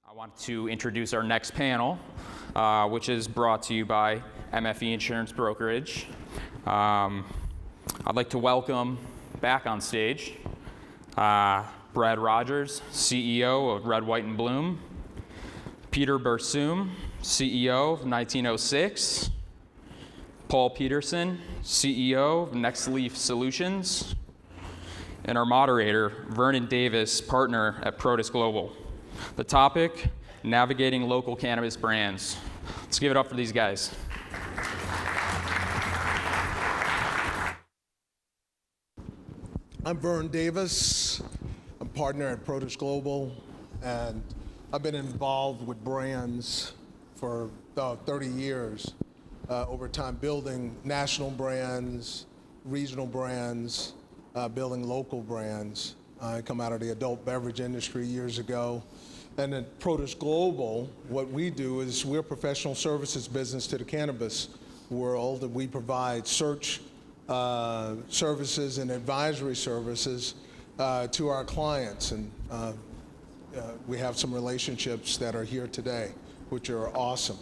I want to introduce our next panel, which is brought to you by MFE Insurance Brokerage. I'd like to welcome back on stage Brad Rogers, CEO of Red, White, and Bloom, Peter Barsoom, CEO of 1906, Paul Pedersen, CEO of Nextleaf Solutions, and our moderator, Vern Davis, partner at Protis Global. The topic, navigating local cannabis brands. Let's give it up for these guys. I'm Vern Davis. I'm partner at Protis Global, and I've been involved with brands for 30 years over time, building national brands, regional brands, building local brands. I come out of the adult beverage industry years ago. And at Protis Global, what we do is we're a professional services business to the cannabis world, and we provide search services and advisory services to our clients. And we have some relationships that are here today, which are awesome.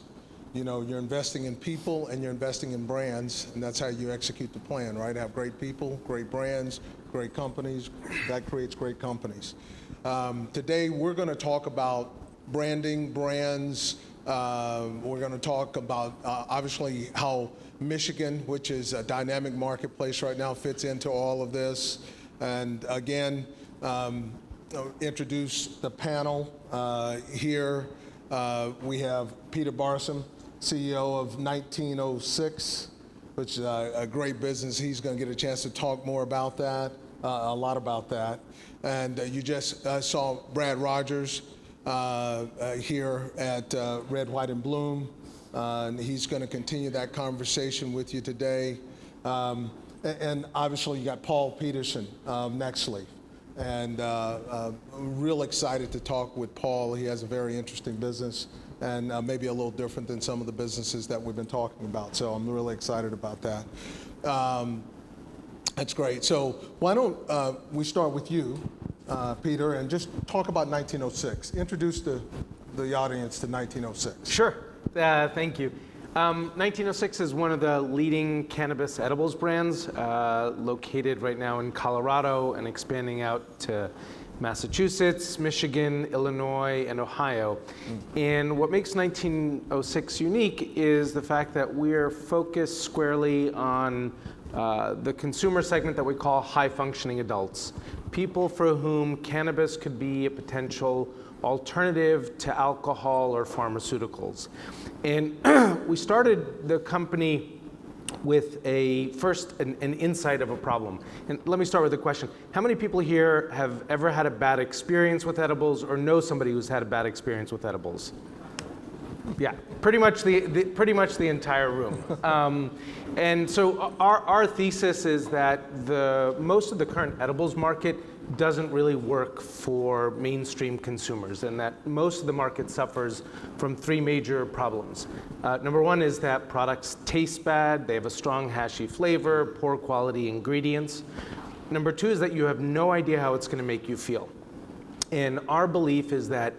You know, you're investing in people and you're investing in brands, and that's how you execute the plan, right? Have great people, great brands, great companies. That creates great companies. Today, we're going to talk about branding, brands. We're going to talk about, obviously, how Michigan, which is a dynamic marketplace right now, fits into all of this. And again, introduce the panel here. We have Peter Barsoom, CEO of 1906, which is a great business. He's going to get a chance to talk more about that, a lot about that. And you just saw Brad Rogers here at Red, White, and Bloom. And he's going to continue that conversation with you today. And obviously, you got Paul Peterson of Nextleaf. And real excited to talk with Paul. He has a very interesting business and maybe a little different than some of the businesses that we've been talking about. So I'm really excited about that. That's great. So why don't we start with you, Peter, and just talk about 1906. Introduce the audience to 1906. Sure. Thank you. 1906 is one of the leading cannabis edibles brands, located right now in Colorado and expanding out to Massachusetts, Michigan, Illinois, and Ohio. And what makes 1906 unique is the fact that we're focused squarely on the consumer segment that we call high-functioning adults, people for whom cannabis could be a potential alternative to alcohol or pharmaceuticals. And we started the company with an insight of a problem. And let me start with a question. How many people here have ever had a bad experience with edibles or know somebody who's had a bad experience with edibles? Yeah, pretty much the entire room. And so our thesis is that most of the current edibles market doesn't really work for mainstream consumers, and that most of the market suffers from three major problems. Number one is that products taste bad, they have a strong hashy flavor, poor quality ingredients. Number two is that you have no idea how it's going to make you feel. And our belief is that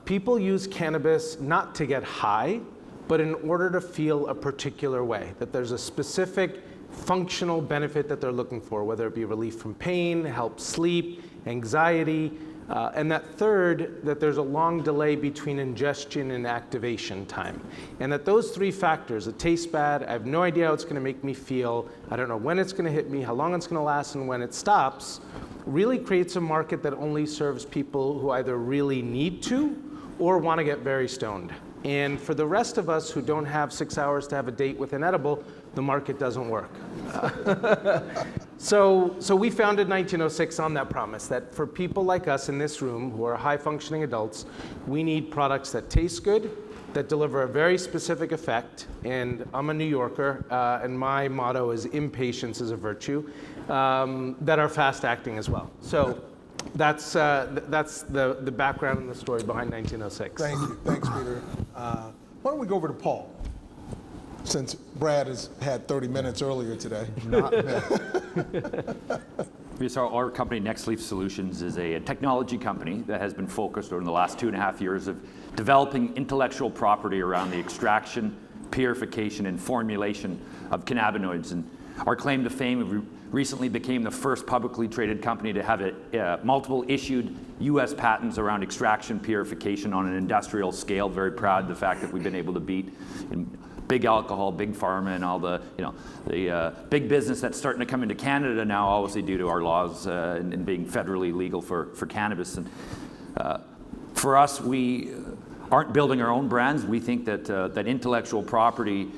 people use cannabis not to get high, but in order to feel a particular way, that there's a specific functional benefit that they're looking for, whether it be relief from pain, help sleep, anxiety, and that third, that there's a long delay between ingestion and activation time. And that those three factors, it tastes bad, I have no idea how it's going to make me feel, I don't know when it's going to hit me, how long it's going to last, and when it stops, really creates a market that only serves people who either really need to or want to get very stoned. And for the rest of us who don't have 6 hours to have a date with an edible, the market doesn't work. So we founded 1906 on that promise, that for people like us in this room who are high-functioning adults, we need products that taste good, that deliver a very specific effect. And I'm a New Yorker, and my motto is impatience is a virtue, that are fast-acting as well. So that's the background and the story behind 1906. Thank you. Thanks, Peter. Why don't we go over to Paul, since Brad has had 30 minutes earlier today. So our company, Nextleaf Solutions, is a technology company that has been focused over the last 2.5 years of developing intellectual property around the extraction, purification, and formulation of cannabinoids. And our claim to fame, we recently became the first publicly traded company to have multiple issued U.S. patents around extraction, purification on an industrial scale. Very proud of the fact that we've been able to beat big alcohol, big pharma, and all the big business that's starting to come into Canada now, obviously due to our laws and being federally legal for cannabis. And for us, we aren't building our own brands. We think that that intellectual property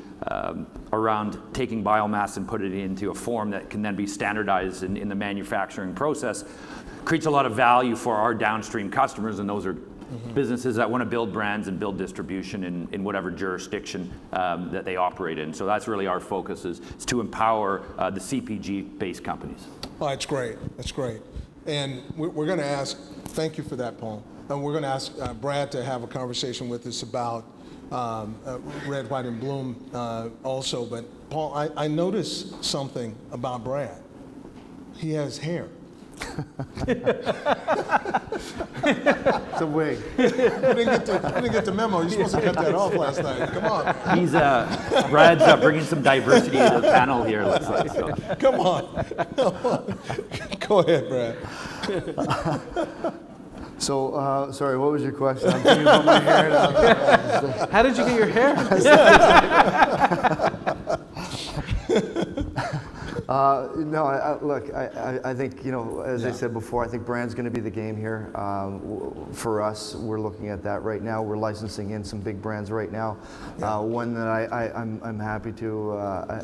around taking biomass and put it into a form that can then be standardized in the manufacturing process creates a lot of value for our downstream customers, and those are businesses that want to build brands and build distribution in whatever jurisdiction that they operate in. So that's really our focus, is to empower the CPG-based companies. Oh, that's great. That's great. And we're going to ask, thank you for that, Paul. And we're going to ask Brad to have a conversation with us about Red, White, and Bloom also. But Paul, I noticed something about Brad. He has hair. It's a wig. I didn't get the memo. You're supposed to cut that off last night. Come on. He's Brad's bringing some diversity to the panel here. Looks like. So. Come on. Go ahead, Brad. So, sorry, what was your question? I'm thinking about my hair now. How did you get your hair? No, look, I think, as I said before, I think brand's going to be the game here. For us, we're looking at that right now. We're licensing in some big brands right now. One that I'm happy to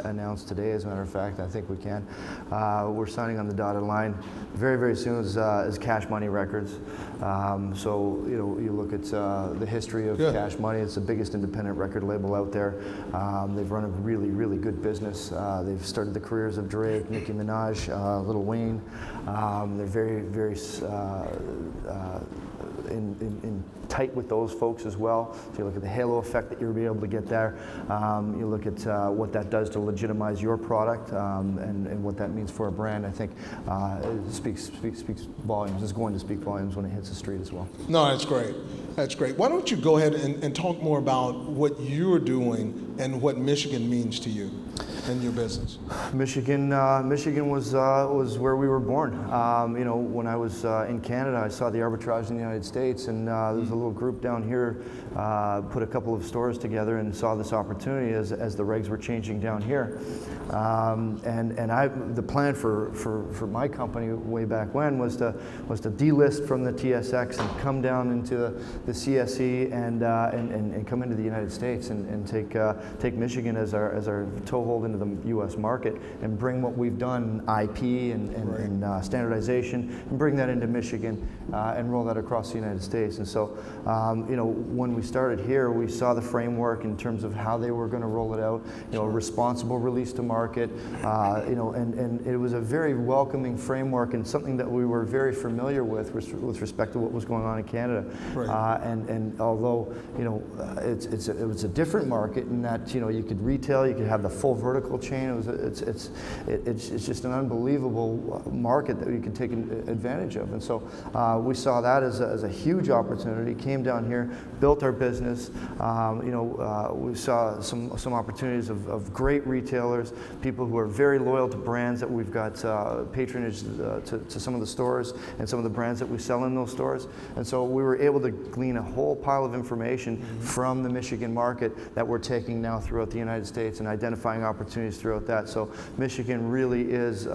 announce today, as a matter of fact, I think we can. We're signing on the dotted line very, very soon is Cash Money Records. So, you look at the history of Cash Money. It's the biggest independent record label out there. They've run a really, really good business. They've started the careers of Drake, Nicki Minaj, Lil Wayne. They're very, very in tight with those folks as well. So you look at the halo effect that you'll be able to get there. You look at what that does to legitimize your product and what that means for a brand. I think it speaks volumes. It's going to speak volumes when it hits the street as well. No, that's great. That's great. Why don't you go ahead and talk more about what you're doing and what Michigan means to you and your business? Michigan was where we were born. When I was in Canada, I saw the arbitrage in the United States, and there was a little group down here put a couple of stores together and saw this opportunity as the regs were changing down here. The plan for my company way back when was to delist from the TSX and come down into the CSE and come into the United States and take Michigan as our toehold into the U.S. market and bring what we've done, IP and standardization, and bring that into Michigan and roll that across the United States. And so, when we started here, we saw the framework in terms of how they were going to roll it out. A responsible release to market. And it was a very welcoming framework and something that we were very familiar with respect to what was going on in Canada. Right. And although it was a different market in that you could retail, you could have the full vertical chain. It's just an unbelievable market that you can take advantage of. And so we saw that as a huge opportunity. Came down here, built our business. We saw some opportunities of great retailers, people who are very loyal to brands that we've got patronage to some of the stores and some of the brands that we sell in those stores. And so we were able to glean a whole pile of information from the Michigan market that we're taking now throughout the United States and identifying opportunities throughout that. So Michigan really is,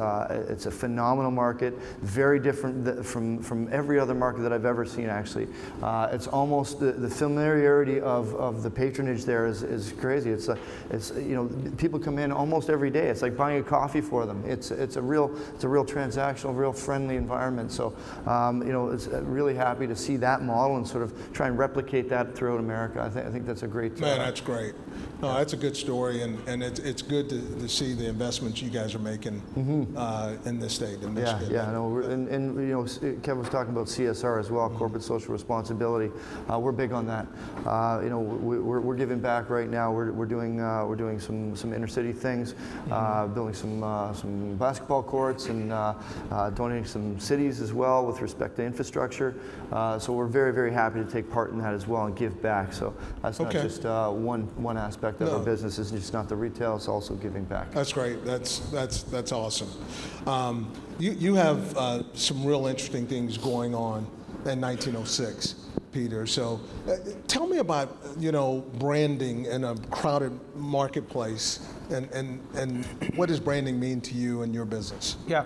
it's a phenomenal market, very different from every other market that I've ever seen, actually. It's almost, the familiarity of the patronage there is crazy. It's people come in almost every day. It's like buying a coffee for them. It's a real transactional, real friendly environment. So it's really happy to see that model and sort of try and replicate that throughout America. I think that's a great. Man, that's great. No, that's a good story, and it's good good to see the investments you guys are making in this state. In Yeah, Michigan. yeah, no, and you know, Kevin was talking about CSR as well, corporate social responsibility. We're big on that. You know, we're giving back right now. We're doing some inner city things, building some basketball courts and donating some cities as well with respect to infrastructure. So we're very happy to take part in that as well and give back. So that's not just one aspect of our business. It's just not the retail. It's also giving back. That's great. That's awesome. You have some real interesting things going on in 1906, Peter. So tell me about branding in a crowded marketplace, and what does branding mean to you and your business? Yeah.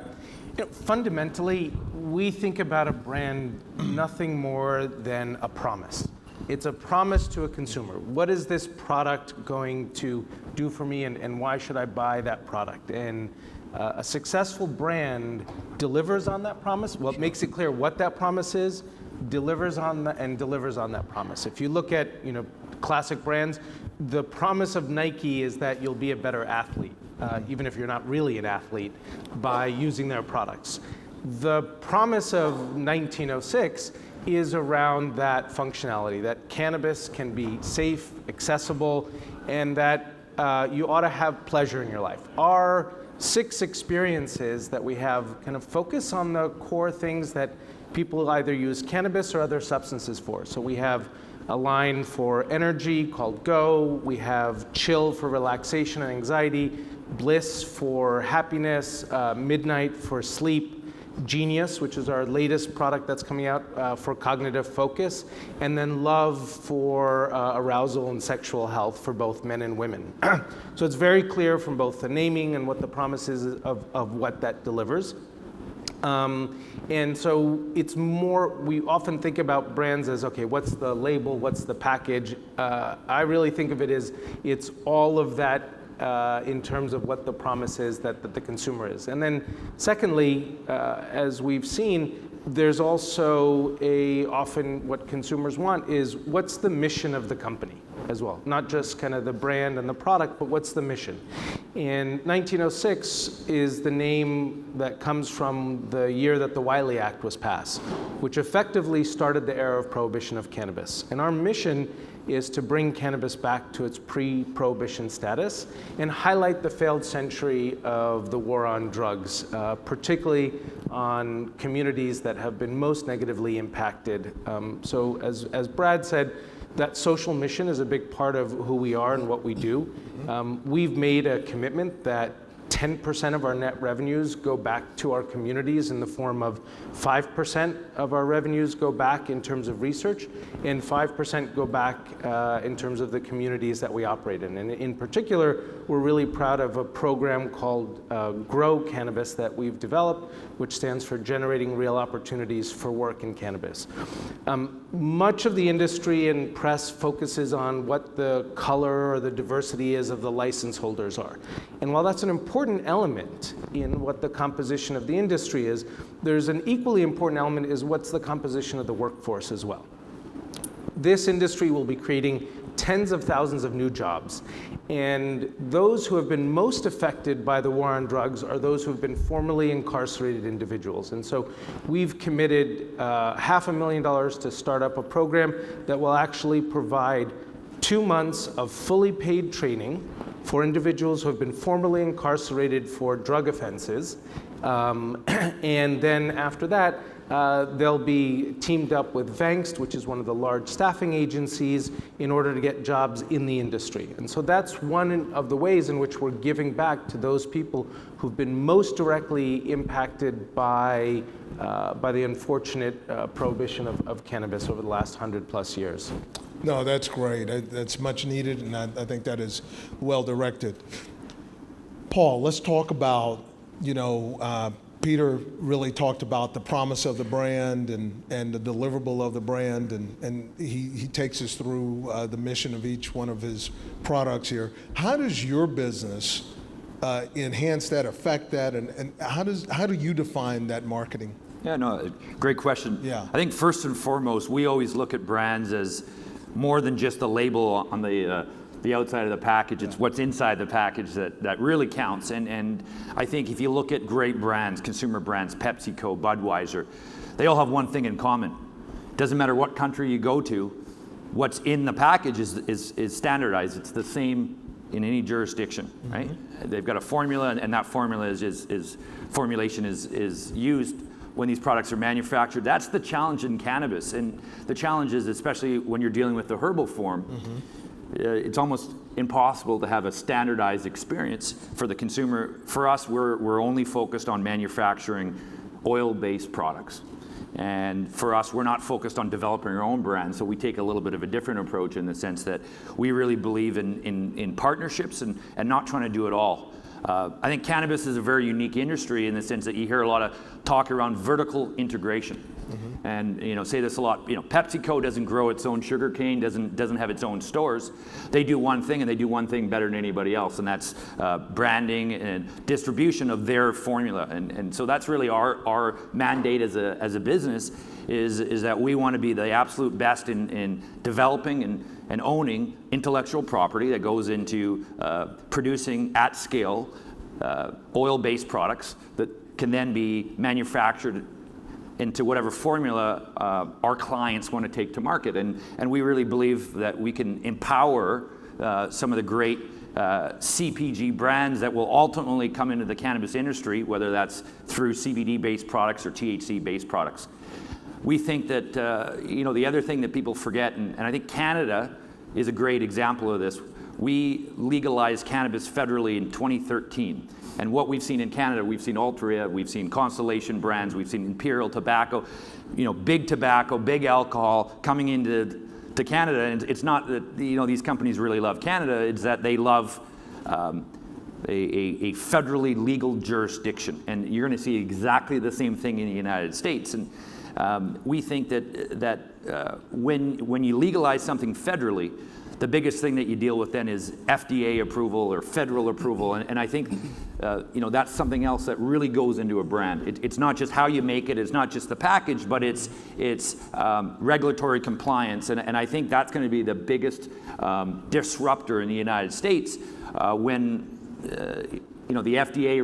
Fundamentally, we think about a brand nothing more than a promise. It's a promise to a consumer. What is this product going to do for me, and why should I buy that product? And a successful brand delivers on that promise. Well, it makes it clear what that promise is, delivers on that promise. If you look at classic brands, the promise of Nike is that you'll be a better athlete, even if you're not really an athlete, by using their products. The promise of 1906 is around that functionality, that cannabis can be safe, accessible, and that you ought to have pleasure in your life. Our 6 experiences that we have kind of focus on the core things that people either use cannabis or other substances for. So we have a line for energy called Go, we have chill for relaxation and anxiety, bliss for happiness, midnight for sleep, Genius, which is our latest product that's coming out for cognitive focus, and then love for arousal and sexual health for both men and women. So it's very clear from both the naming and what the promise is of what that delivers. And so it's more, we often think about brands as, okay, what's the label, what's the package? I really think of it as it's all of that in terms of what the promise is that the consumer is. And then secondly, as we've seen, there's also often what consumers want is what's the mission of the company as well. Not just kind of the brand and the product, but what's the mission? And 1906 is the name that comes from the year that the Wiley Act was passed, which effectively started the era of prohibition of cannabis. And our mission is to bring cannabis back to its pre-prohibition status and highlight the failed century of the war on drugs, particularly on communities that have been most negatively impacted. So as Brad said, that social mission is a big part of who we are and what we do. We've made a commitment that 10% of our net revenues go back to our communities in the form of 5% of our revenues go back in terms of research, and 5% go back in terms of the communities that we operate in. And in particular, we're really proud of a program called Grow Cannabis that we've developed, which stands for Generating Real Opportunities for Work in Cannabis. Much of the industry and press focuses on what the color or the diversity is of the license holders are. And while that's an important element in what the composition of the industry is, there's an equally important element is what's the composition of the workforce as well. This industry will be creating tens of thousands of new jobs. And those who have been most affected by the war on drugs are those who have been formerly incarcerated individuals. And so we've committed $500,000 to start up a program that will actually provide 2 months of fully paid training for individuals who have been formerly incarcerated for drug offenses. And then after that, they'll be teamed up with Vangst, which is one of the large staffing agencies, in order to get jobs in the industry. And so that's one of the ways in which we're giving back to those people who've been most directly impacted by the unfortunate prohibition of cannabis over the last 100+ years. No, that's great. That's much needed, and I think that is well directed. Paul, let's talk about, Peter really talked about the promise of the brand and the deliverable of the brand, and he takes us through the mission of each one of his products here. How does your business enhance that, affect that, and how do you define that marketing? Yeah, no, great question. Yeah. I think first and foremost, we always look at brands as more than just a label on the the outside of the package. It's what's inside the package that really counts. And I think if you look at great brands, consumer brands, PepsiCo, Budweiser, they all have one thing in common. Doesn't matter what country you go to, what's in the package is standardized. It's the same in any jurisdiction, right? They've got a formula, and that formula formulation is used when these products are manufactured. That's the challenge in cannabis, and the challenge is, especially when you're dealing with the herbal form, it's almost impossible to have a standardized experience for the consumer. For us, we're only focused on manufacturing oil-based products. And for us, we're not focused on developing our own brand, so we take a little bit of a different approach in the sense that we really believe in partnerships and not trying to do it all. I think cannabis is a very unique industry in the sense that you hear a lot of talk around vertical integration. And say this a lot. PepsiCo doesn't grow its own sugar cane, doesn't have its own stores. They do one thing, and they do one thing better than anybody else, and that's branding and distribution of their formula. And so that's really our mandate as a business is that we want to be the absolute best in developing and owning intellectual property that goes into producing at scale oil-based products that can then be manufactured into whatever formula our clients want to take to market. And we really believe that we can empower some of the great CPG brands that will ultimately come into the cannabis industry, whether that's through CBD-based products or THC-based products. We think that, the other thing that people forget, and I think Canada is a great example of this, we legalized cannabis federally in 2013. And what we've seen in Canada, we've seen Altria, we've seen Constellation Brands, we've seen Imperial Tobacco, big tobacco, big alcohol coming into Canada. And it's not that these companies really love Canada, it's that they love a federally legal jurisdiction. And you're going to see exactly the same thing in the United States. And we think that when you legalize something federally, the biggest thing that you deal with then is Fda approval or federal approval, and I think that's something else that really goes into a brand. It's not just how you make it, it's not just the package, but it's regulatory compliance, and I think that's going to be the biggest disruptor in the United States when the FDA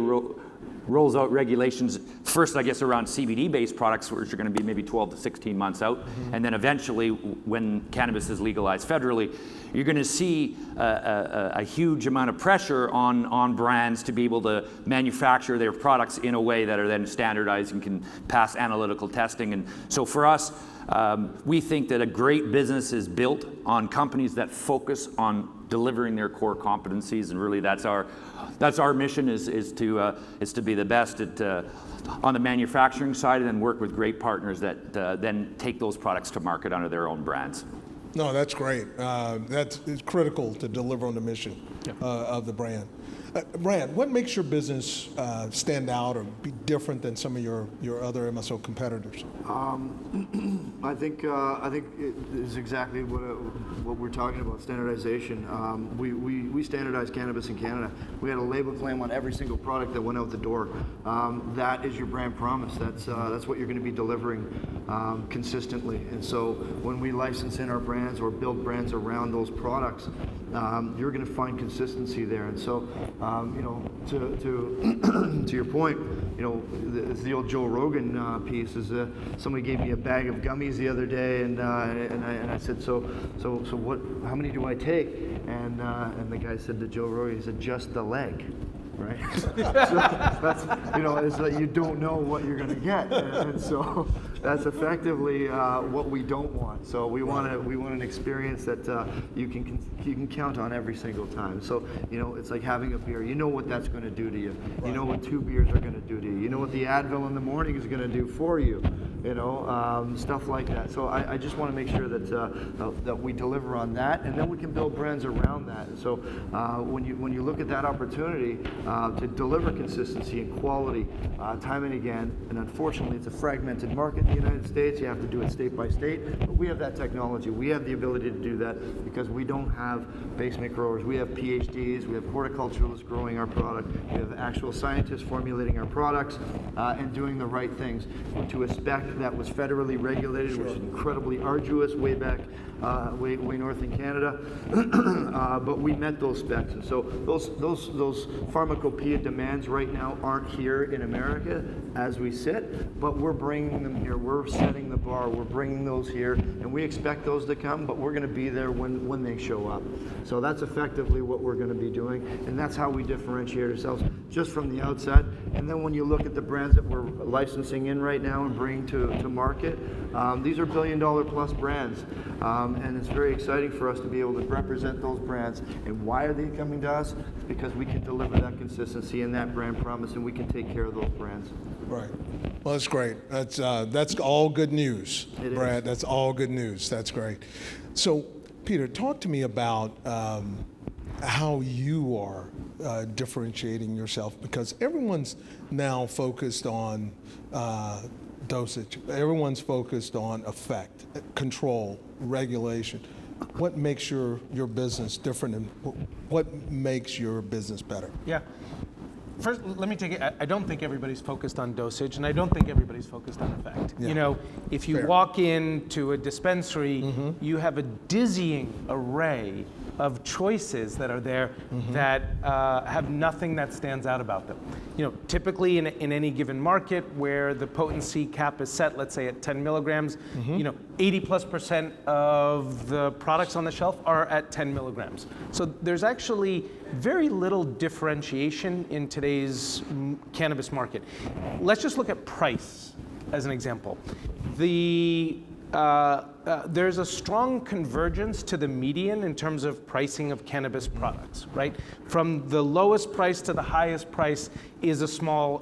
rolls out regulations, first I guess around CBD-based products, which are going to be maybe 12 to 16 months out, and then eventually when cannabis is legalized federally, you're going to see a huge amount of pressure on brands to be able to manufacture their products in a way that are then standardized and can pass analytical testing. And so for us, we think that a great business is built on companies that focus on delivering their core competencies, and really that's our mission is to be the best at on the manufacturing side, and then work with great partners that then take those products to market under their own brands. No, that's great. It's critical to deliver on the mission of the brand. Brand, what makes your business stand out or be different than some of your other MSO competitors? I think it is exactly what we're talking about, standardization. We standardize cannabis in Canada. We had a label claim on every single product that went out the door. That is your brand promise. That's what you're going to be delivering consistently. And so when we license in our brands or build brands around those products, you're going to find consistency there. And so, to your point, it's the old Joe Rogan piece. Somebody gave me a bag of gummies the other day, and I said, so what? How many do I take? And the guy said to Joe Rogan, he said, just the leg. Right? So that's, it's like you don't know what you're going to get, and so that's effectively what we don't want. So we want an experience that you can count on every single time. So it's like having a beer. You know what that's going to do to you. You know what 2 beers are going to do to you. You know what the Advil in the morning is going to do for you. Stuff like that. So I just want to make sure that we deliver on that, and then we can build brands around that. And so when you look at that opportunity to deliver consistency and quality time and again, and unfortunately it's a fragmented market the United States, you have to do it state by state, but we have that technology. We have the ability to do that because we don't have basement growers. We have PhDs, we have horticulturalists growing our product, we have actual scientists formulating our products and doing the right things to a spec that was federally regulated, which is incredibly arduous way back, way north in Canada, but we met those specs. And so those pharmacopoeia demands right now aren't here in America as we sit, but we're bringing them here. We're setting the bar. We're bringing those here, and we expect those to come, but we're going to be there when they show up. So that's effectively what we're going to be doing, and that's how we differentiate ourselves just from the outside. And then when you look at the brands that we're licensing in right now and bringing to market, these are billion-dollar-plus brands, and it's very exciting for us to be able to represent those brands. And why are they coming to us? It's because we can deliver that consistency and that brand promise, and we can take care of those brands. Right. Well, that's great. That's all good news, It Brad. is. That's all good news. That's great. So, Peter, talk to me about how you are differentiating yourself, because everyone's now focused on dosage. Everyone's focused on effect, control, regulation. What makes your business different, and what makes your business better? Yeah. First, let me take it. I don't think everybody's focused on dosage, and I don't think everybody's focused on effect. Yeah. You know, if you Fair. walk into a dispensary, you have a dizzying array of choices that are there that have nothing that stands out about them. You know, typically in any given market where the potency cap is set, let's say at 10 milligrams, you know, 80+% of the products on the shelf are at 10 milligrams. So there's actually very little differentiation in today's cannabis market. Let's just look at price as an example. There's a strong convergence to the median in terms of pricing of cannabis products, right? From the lowest price to the highest price is a small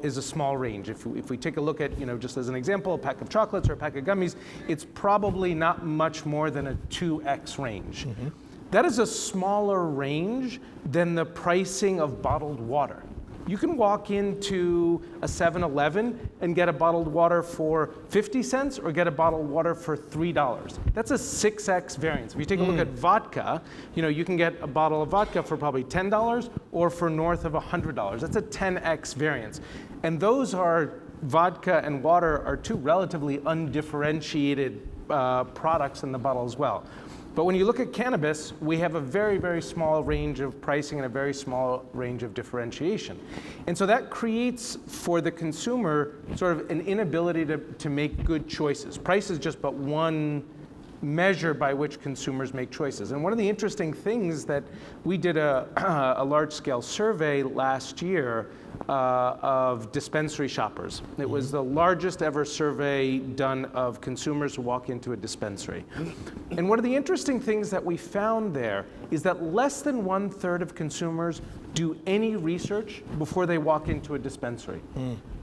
range. If we take a look at, you know, just as an example, a pack of chocolates or a pack of gummies, it's probably not much more than a 2x range. That is a smaller range than the pricing of bottled water. You can walk into a 7-Eleven and get a bottled water for 50 cents or get a bottled water for $3. That's a 6x variance. If you take a look at vodka, you know, you can get a bottle of vodka for probably $10 or for north of $100. That's a 10x variance. And those are, vodka and water are two relatively undifferentiated products in the bottle as well. But when you look at cannabis, we have a very, very small range of pricing and a very small range of differentiation. And so that creates for the consumer sort of an inability to make good choices. Price is just but one measure by which consumers make choices. And one of the interesting things that we did a large-scale survey last year of dispensary shoppers. It was the largest ever survey done of consumers who walk into a dispensary. And one of the interesting things that we found there is that less than 1/3 of consumers do any research before they walk into a dispensary.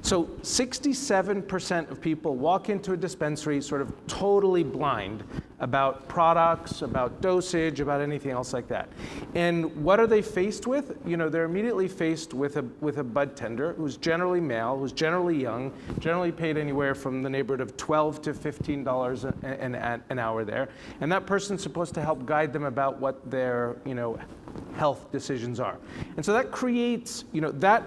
So 67% of people walk into a dispensary sort of totally blind about products, about dosage, about anything else like that. And what are they faced with? You know, they're immediately faced with a bud tender who's generally male, who's generally young, generally paid anywhere from the neighborhood of $12 to $15 an hour there. And that person's supposed to help guide them about what their, you know, health decisions are. And so that creates, you know, that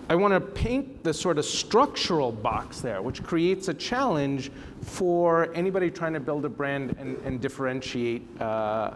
I want to paint the sort of structural box there, which creates a challenge for anybody trying to build a brand and differentiate there.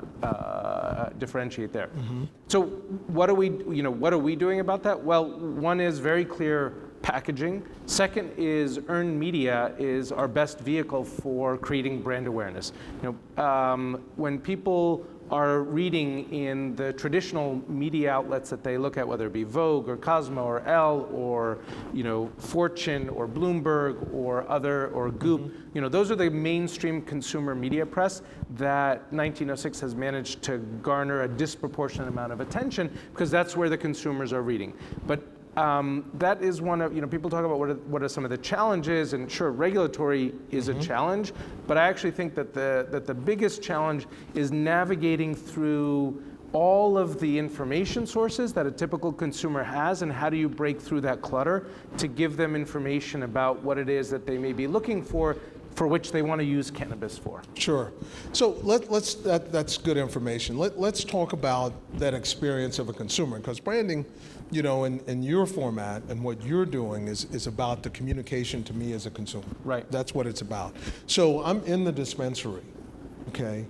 So what are we doing about that? Well, one is very clear packaging. Second is earned media is our best vehicle for creating brand awareness. You know, when people are reading in the traditional media outlets that they look at, whether it be Vogue or Cosmo or Elle or, you know, Fortune or Bloomberg or Goop, you know, those are the mainstream consumer media press that 1906 has managed to garner a disproportionate amount of attention because that's where the consumers are reading. But that is one of, you know, people talk about what are some of the challenges, and sure, regulatory is a challenge, but I actually think that the biggest challenge is navigating through all of the information sources that a typical consumer has, and how do you break through that clutter to give them information about what it is that they may be looking for for which they want to use cannabis for. Sure. So that's good information. Let's talk about that experience of a consumer, because branding, in your format and what you're doing is about the communication to me as a consumer. Right. That's what it's about. So I'm in the dispensary, okay,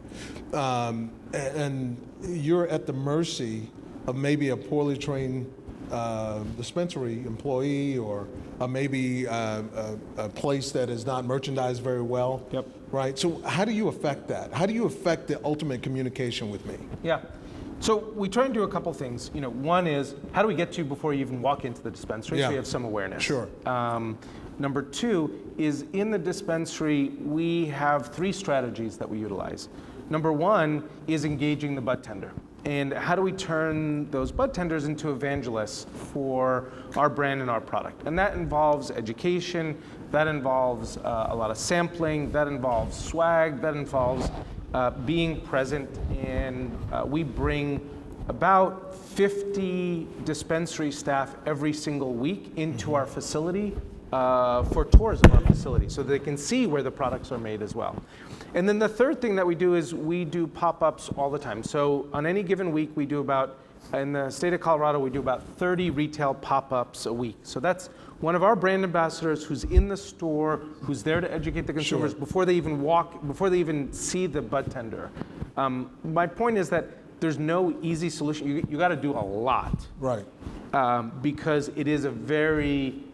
and you're at the mercy of maybe a poorly trained dispensary employee, or maybe a place that is not merchandised very well. Yep. Right. So how do you affect that? How do you affect the ultimate communication with me? Yeah. So we try and do a couple things. One is, how do we get to you before you even walk into the dispensary, Yeah. so you have some awareness? Sure. Number two is, in the dispensary, we have 3 strategies that we utilize. Number one is engaging the bud tender. And how do we turn those bud tenders into evangelists for our brand and our product? And that involves education, that involves a lot of sampling, that involves swag, that involves being present. And we bring about 50 dispensary staff every single week into our facility for tours of our facility, so they can see where the products are made as well. And then the third thing that we do is we do pop-ups all the time. So on any given week, we do in the state of Colorado, we do about 30 retail pop-ups a week. So that's one of our brand ambassadors who's in the store, who's there to educate the consumers before they even see the bud tender. My point is that there's no easy solution. You got to do a lot. Right. Because it is a very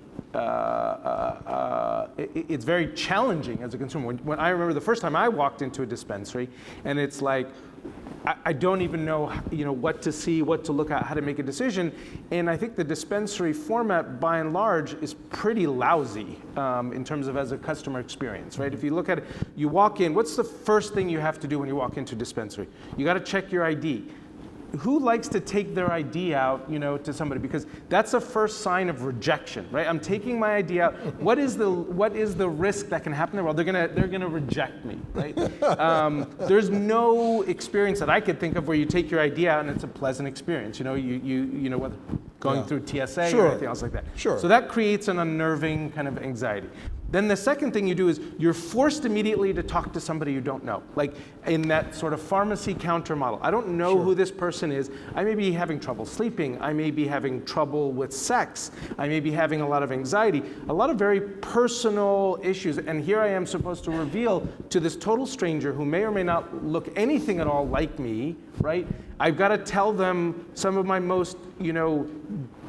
it's very challenging as a consumer. When I remember the first time I walked into a dispensary, and it's like, I don't even know, what to see, what to look at, how to make a decision. And I think the dispensary format, by and large, is pretty lousy in terms of as a customer experience, right? If you look at it, you walk in, what's the first thing you have to do when you walk into a dispensary? You got to check your ID. Who likes to take their ID out, to somebody? Because that's a first sign of rejection, right? I'm taking my ID out. What is the risk that can happen there? Well, they're gonna reject me, right? There's no experience that I could think of where you take your ID out and it's a pleasant experience. Whether going through TSA or anything else like that. Sure. So that creates an unnerving kind of anxiety. Then the second thing you do is you're forced immediately to talk to somebody you don't know. Like in that sort of pharmacy counter model. I don't know who this person is. I may be having trouble sleeping. I may be having trouble with sex. I may be having a lot of anxiety. A lot of very personal issues. And here I am supposed to reveal to this total stranger who may or may not look anything at all like me, right? I've got to tell them some of my most,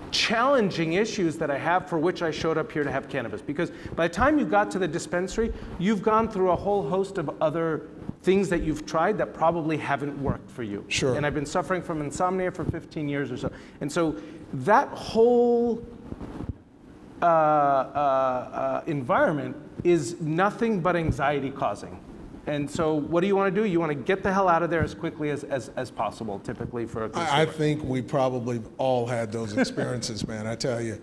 challenging issues that I have, for which I showed up here to have cannabis. Because by the time you got to the dispensary, you've gone through a whole host of other things that you've tried that probably haven't worked for you. Sure. And I've been suffering from insomnia for 15 years or so. And so that whole environment is nothing but anxiety causing. And so what do you want to do? You want to get the hell out of there as quickly as possible, typically, for a consumer. I think we probably all had those experiences, man. I tell you.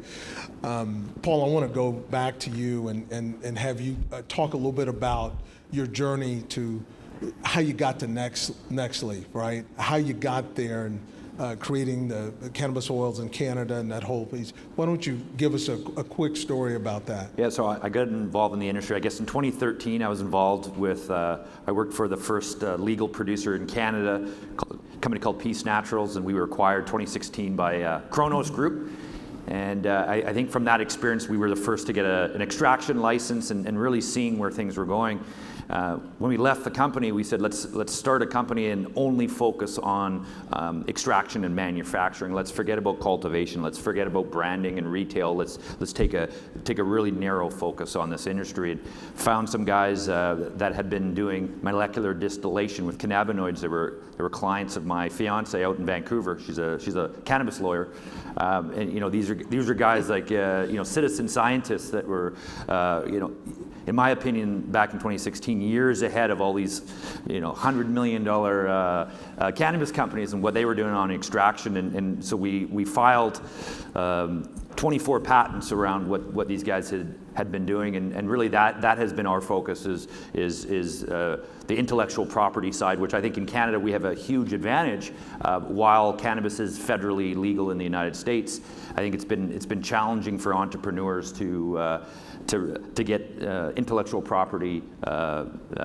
Paul, I want to go back to you and have you talk a little bit about your journey to how you got to Nextleaf, right? How you got there and creating the cannabis oils in Canada and that whole piece. Why don't you give us a quick story about that? Yeah, so I got involved in the industry. I guess in 2013, I was involved with, I worked for the first legal producer in Canada, a company called Peace Naturals, and we were acquired 2016 by Kronos Group. And I think from that experience, we were the first to get an extraction license and really seeing where things were going. When we left the company, we said, let's start a company and only focus on extraction and manufacturing. Let's forget about cultivation. Let's forget about branding and retail. Let's take a really narrow focus on this industry. And found some guys that had been doing molecular distillation with cannabinoids. They were clients of my fiance out in Vancouver. She's a cannabis lawyer, and these are guys like citizen scientists that were in my opinion, back in 2016, years ahead of all these, $100 million cannabis companies and what they were doing on extraction. And so we filed 24 patents around what these guys had been doing, and really that has been our focus is the intellectual property side, which I think in Canada we have a huge advantage. While cannabis is federally legal in the United States, I think it's been challenging for entrepreneurs to get intellectual property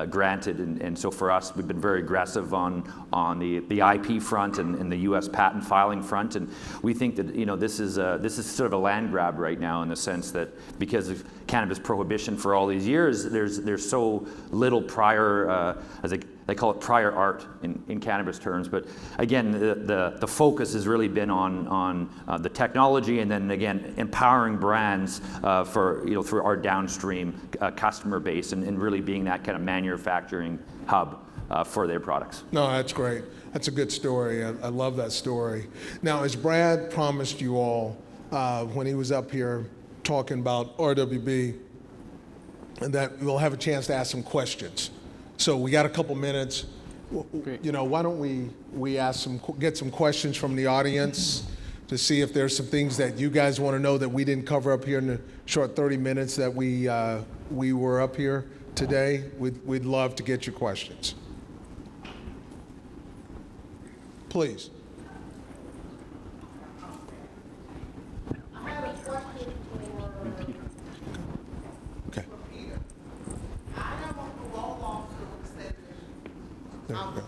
granted, and so for us, we've been very aggressive on the IP front and the U.S. patent filing front, and we think that this is sort of a land grab right now, in the sense that because of cannabis prohibition for all these years, there's so little prior, as they call it, prior art in cannabis terms. But again, the focus has really been on the technology, and then again empowering brands for through our downstream customer base, and really being that kind of manufacturing hub for their products. No, that's great. That's a good story. I love that story. Now, as Brad promised you all when he was up here talking about RWB, and that we'll have a chance to ask some questions. So we got a couple minutes. Why don't we get some questions from the audience to see if there's some things that you guys want to know that we didn't cover up here in the short 30 minutes that we were up here today. We'd love to get your questions. Please. I have a question for Peter. Okay. I am a parole officer with the state of Michigan. There you go.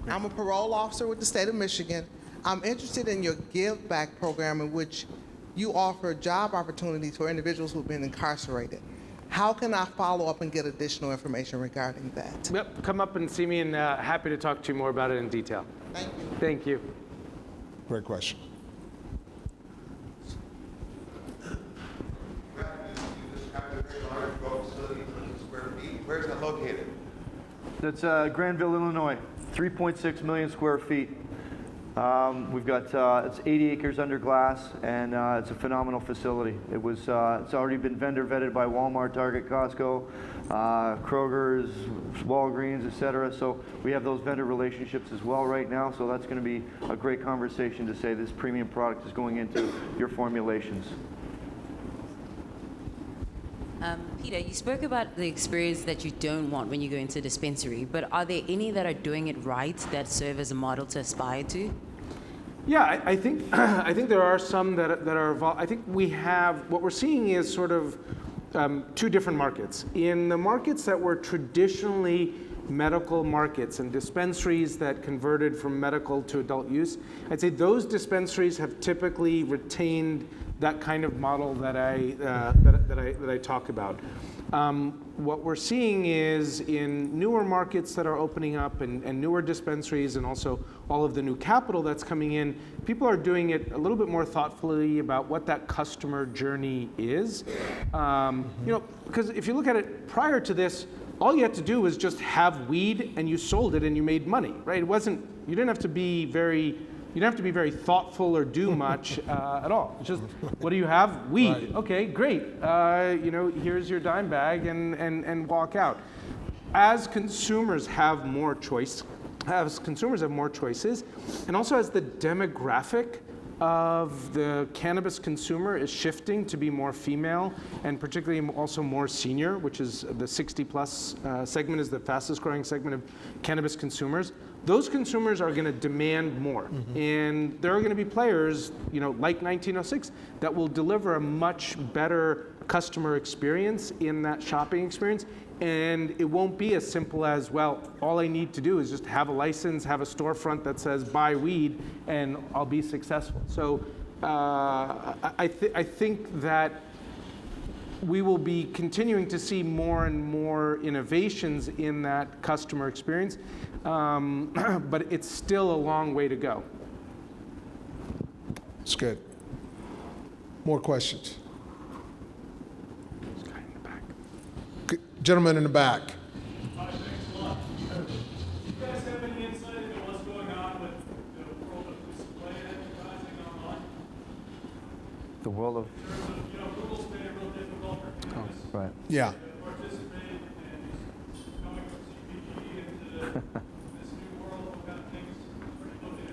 I'm a parole officer with the state of Michigan. I'm interested in your Give Back program, in which you offer job opportunities for individuals who've been incarcerated. How can I follow up and get additional information regarding that? Yep, come up and see me, and happy to talk to you more about it in detail. Thank you. Thank you. Great question. Where's that located? That's Granville, Illinois, 3.6 million square feet. We've got it's 80 acres under glass, and it's a phenomenal facility. It's already been vendor vetted by Walmart, Target, Costco, Kroger's, Walgreens, etc. So we have those vendor relationships as well right now. So that's going to be a great conversation to say this premium product is going into your formulations. Peter, you spoke about the experience that you don't want when you go into a dispensary, but are there any that are doing it right that serve as a model to aspire to? Yeah, I think I think there are some that are. I think we have, what we're seeing is sort of two different markets. In the markets that were traditionally medical markets and dispensaries that converted from medical to adult use, I'd say those dispensaries have typically retained that kind of model that I talk about. What we're seeing is in newer markets that are opening up, and newer dispensaries, and also all of the new capital that's coming in, people are doing it a little bit more thoughtfully about what that customer journey is. Because if you look at it prior to this, all you had to do was just have weed and you sold it and you made money, right? You didn't have to be very thoughtful or do much at all. It's just, what do you have? Weed. Right. Okay, great. Here's your dime bag, and walk out. As consumers have more choices, and also as the demographic of the cannabis consumer is shifting to be more female, and particularly also more senior, which is the 60-plus segment is the fastest growing segment of cannabis consumers. Those consumers are going to demand more, and there are going to be players, like 1906, that will deliver a much better customer experience in that shopping experience. And it won't be as simple as, well, all I need to do is just have a license, have a storefront that says buy weed, and I'll be successful. So I think that we will be continuing to see more and more innovations in that customer experience, but it's still a long way to go. It's good. More questions? This guy in the back. Gentleman in the back. Hi, thanks a lot. Do you guys have any insight into what's going on with the world of display advertising online? The world of, In terms of, Google's made it real difficult for cannabis right. Yeah. to participate, and coming from CPG into this new world. What kind of things are you looking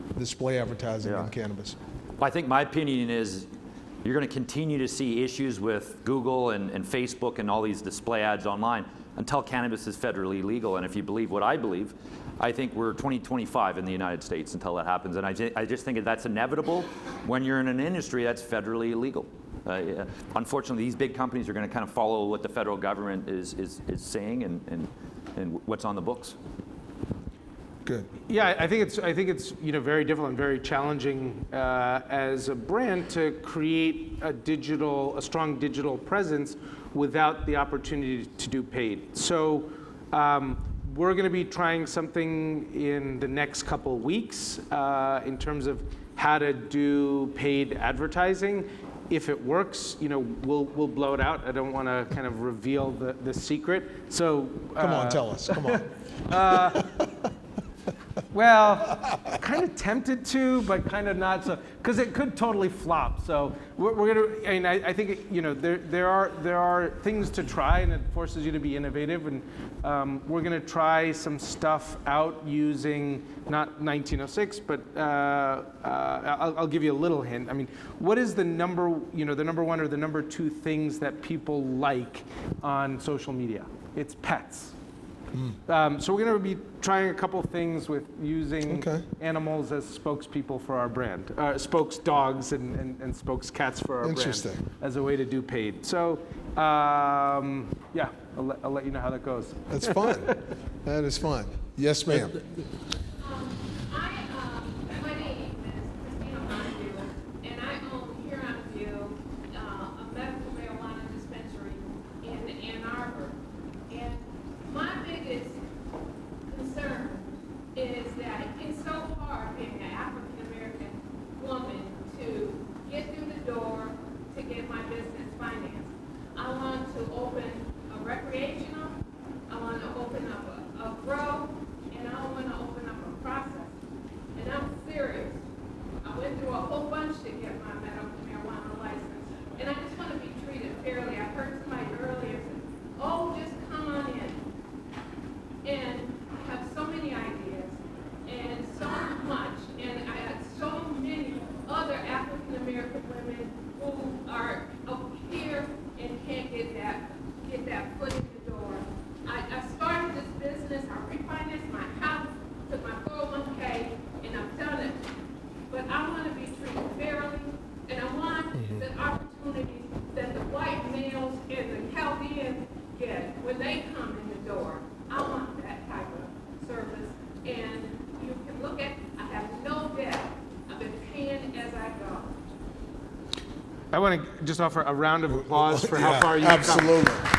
at? Display advertising Yeah. in cannabis. I think my opinion is, you're going to continue to see issues with Google and Facebook and all these display ads online until cannabis is federally legal. And if you believe what I believe, I think we're 2025 in the United States until that happens. And I just think that's inevitable when you're in an industry that's federally illegal. Unfortunately, these big companies are going to kind of follow what the federal government is saying and what's on the books. Good. Yeah, I think it's very difficult and very challenging as a brand to create a strong digital presence without the opportunity to do paid. So we're going to be trying something in the next couple of weeks in terms of how to do paid advertising. If it works, we'll blow it out. I don't want to kind of reveal the secret. So Come on, tell us. Come on. Well, kind of tempted to, but kind of not so, because it could totally flop. So we're gonna. I mean, I think there are things to try, and it forces you to be innovative. And we're gonna try some stuff out using not 1906, but I'll give you a little hint. I mean, what is the number one or the number two things that people like on social media? It's pets. So we're going to be trying a couple things with using animals as spokespeople for our brand, spokes dogs and spokes cats for our brand as a way to do paid. So yeah, I'll let you know how that goes. That's fun. That is fun. Yes, ma'am. My name is Christina Montague, and I own here on View a medical marijuana dispensary in Ann Arbor. And my biggest concern is that it's so hard being an African-American woman to get through the door to get my business financed. I want to open a recreational, I want to open up a grow, and I want to open up a process. And I'm serious. I went through a whole bunch to get my medical marijuana license. And I just want to be treated fairly. I heard somebody earlier say, oh, just come on in. And I have so many ideas and so much. And I had so many other African American women who are up here and can't get that foot in the door. I started this business, I refinanced my house, took my 401k, and I've done it. But I want to be treated fairly, and I want the opportunities that the white males and the Chaldeans get when they come in the door. I want that type of service. And you can look at, I have no debt. I've been paying as I go. I want to just offer a round of applause for how far you've absolutely. come.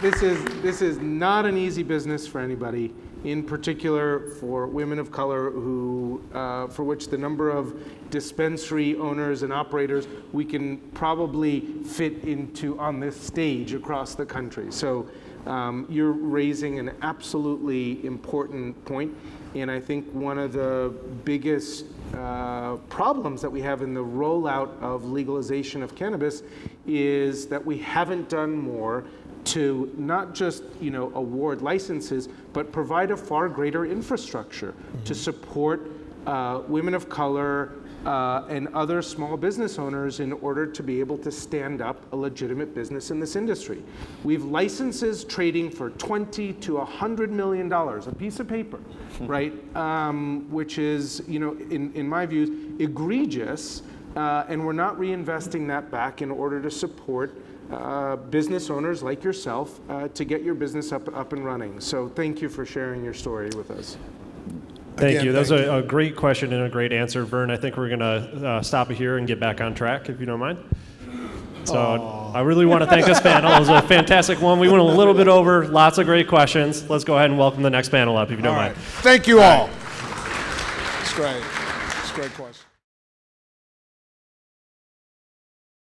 This is not an easy business for anybody, in particular for women of color who, for which the number of dispensary owners and operators we can probably fit into on this stage across the country. So you're raising an absolutely important point, and I think one of the biggest problems that we have in the rollout of legalization of cannabis is that we haven't done more to not just award licenses, but provide a far greater infrastructure to support women of color and other small business owners in order to be able to stand up a legitimate business in this industry. We've licenses trading for $20 to $100 million, a piece of paper, right? Which is, in my views, egregious, and we're not reinvesting that back in order to support business owners like yourself to get your business up and running. So thank you for sharing your story with us. Thank you. That was a great question and a great answer, Vern. I think we're going to stop it here and get back on track, if you don't mind. So I really want to thank this panel. It was a fantastic one. We went a little bit over, lots of great questions. Let's go ahead and welcome the next panel up, if you don't mind. Thank you all. It's great. It's a great question.